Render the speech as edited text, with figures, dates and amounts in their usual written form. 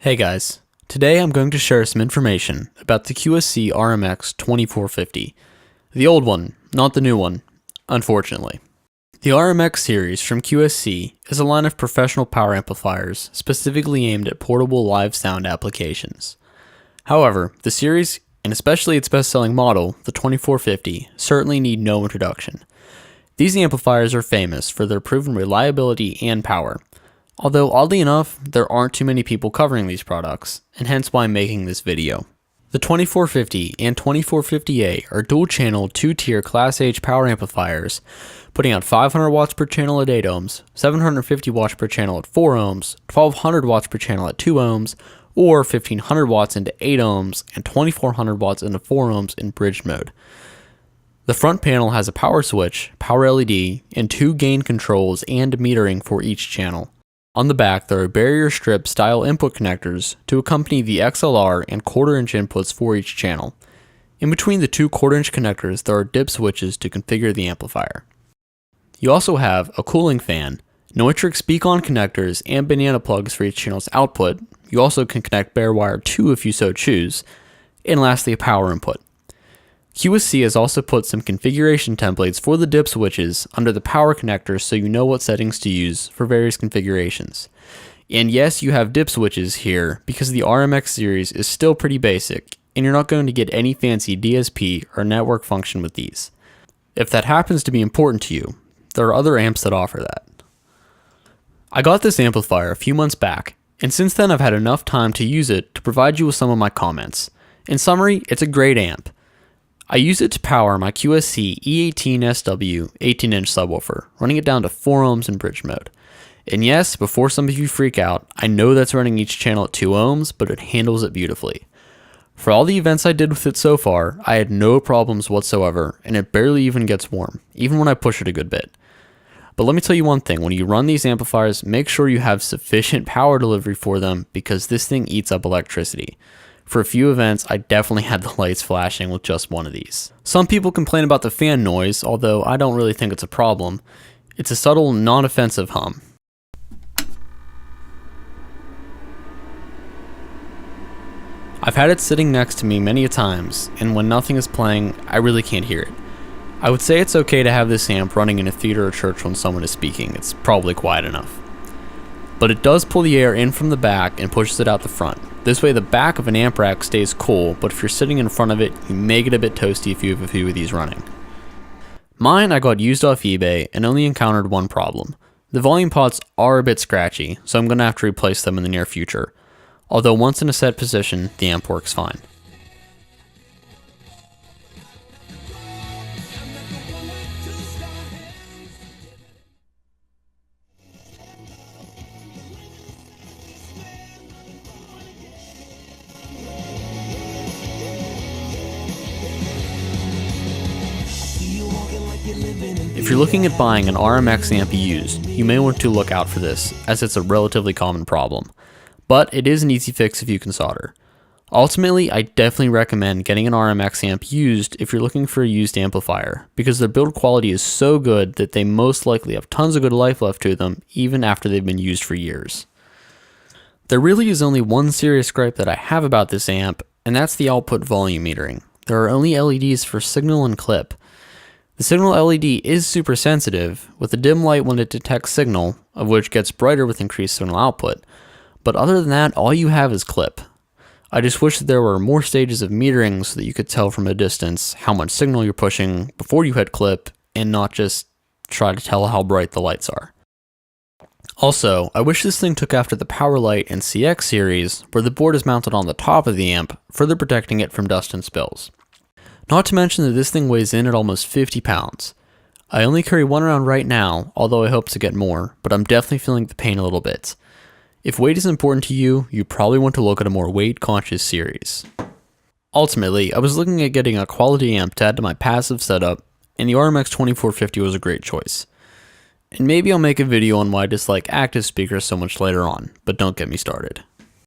Hey guys, today I'm going to share some information about the QSC RMX2450. The old one, not the new one, unfortunately. The RMX series from QSC is a line of professional power amplifiers specifically aimed at portable live sound applications. However, the series, and especially its best-selling model, the 2450, certainly need no introduction. These amplifiers are famous for their proven reliability and power. Although oddly enough, there aren't too many people covering these products, and hence why I'm making this video. The 2450 and 2450A are dual-channel 2-tier Class H power amplifiers, putting out 500 watts per channel at 8 ohms, 750 watts per channel at 4 ohms, 1200 watts per channel at 2 ohms, or 1500 watts into 8 ohms, and 2400 watts into 4 ohms in bridge mode. The front panel has a power switch, power LED, and 2 gain controls and metering for each channel. On the back, there are barrier strip style input connectors to accompany the XLR and quarter-inch inputs for each channel. In between the 2 quarter-inch connectors, there are dip switches to configure the amplifier. You also have a cooling fan, Neutrik speak-on connectors, and banana plugs for each channel's output. You also can connect bare wire too if you so choose. And lastly, a power input. QSC has also put some configuration templates for the dip switches under the power connectors so you know what settings to use for various configurations. And yes, you have dip switches here because the RMX series is still pretty basic and you're not going to get any fancy DSP or network function with these. If that happens to be important to you, there are other amps that offer that. I got this amplifier a few months back, and since then I've had enough time to use it to provide you with some of my comments. In summary, it's a great amp. I use it to power my QSC E18SW 18-inch subwoofer, running it down to 4 ohms in bridge mode. And yes, before some of you freak out, I know that's running each channel at 2 ohms, but it handles it beautifully. For all the events I did with it so far, I had no problems whatsoever, and it barely even gets warm, even when I push it a good bit. But let me tell you one thing, when you run these amplifiers, make sure you have sufficient power delivery for them because this thing eats up electricity. For a few events, I definitely had the lights flashing with just one of these. Some people complain about the fan noise, although I don't really think it's a problem. It's a subtle, non-offensive hum. I've had it sitting next to me many a times, and when nothing is playing, I really can't hear it. I would say it's okay to have this amp running in a theater or church when someone is speaking. It's probably quiet enough. But it does pull the air in from the back and pushes it out the front. This way the back of an amp rack stays cool, but if you're sitting in front of it, you may get a bit toasty if you have a few of these running. Mine I got used off eBay and only encountered one problem. The volume pots are a bit scratchy, so I'm going to have to replace them in the near future. Although once in a set position, the amp works fine. If you're looking at buying an RMX amp used, you may want to look out for this, as it's a relatively common problem. But it is an easy fix if you can solder. Ultimately, I definitely recommend getting an RMX amp used if you're looking for a used amplifier, because their build quality is so good that they most likely have tons of good life left to them, even after they've been used for years. There really is only one serious gripe that I have about this amp, and that's the output volume metering. There are only LEDs for signal and clip. The signal LED is super sensitive, with a dim light when it detects signal, of which gets brighter with increased signal output. But other than that, all you have is clip. I just wish that there were more stages of metering so that you could tell from a distance how much signal you're pushing before you hit clip, and not just try to tell how bright the lights are. Also, I wish this thing took after the Powerlight and CX series, where the board is mounted on the top of the amp, further protecting it from dust and spills. Not to mention that this thing weighs in at almost 50 pounds. I only carry one around right now, although I hope to get more, but I'm definitely feeling the pain a little bit. If weight is important to you, you probably want to look at a more weight-conscious series. Ultimately, I was looking at getting a quality amp to add to my passive setup, and the RMX2450 was a great choice. And maybe I'll make a video on why I dislike active speakers so much later on, but don't get me started.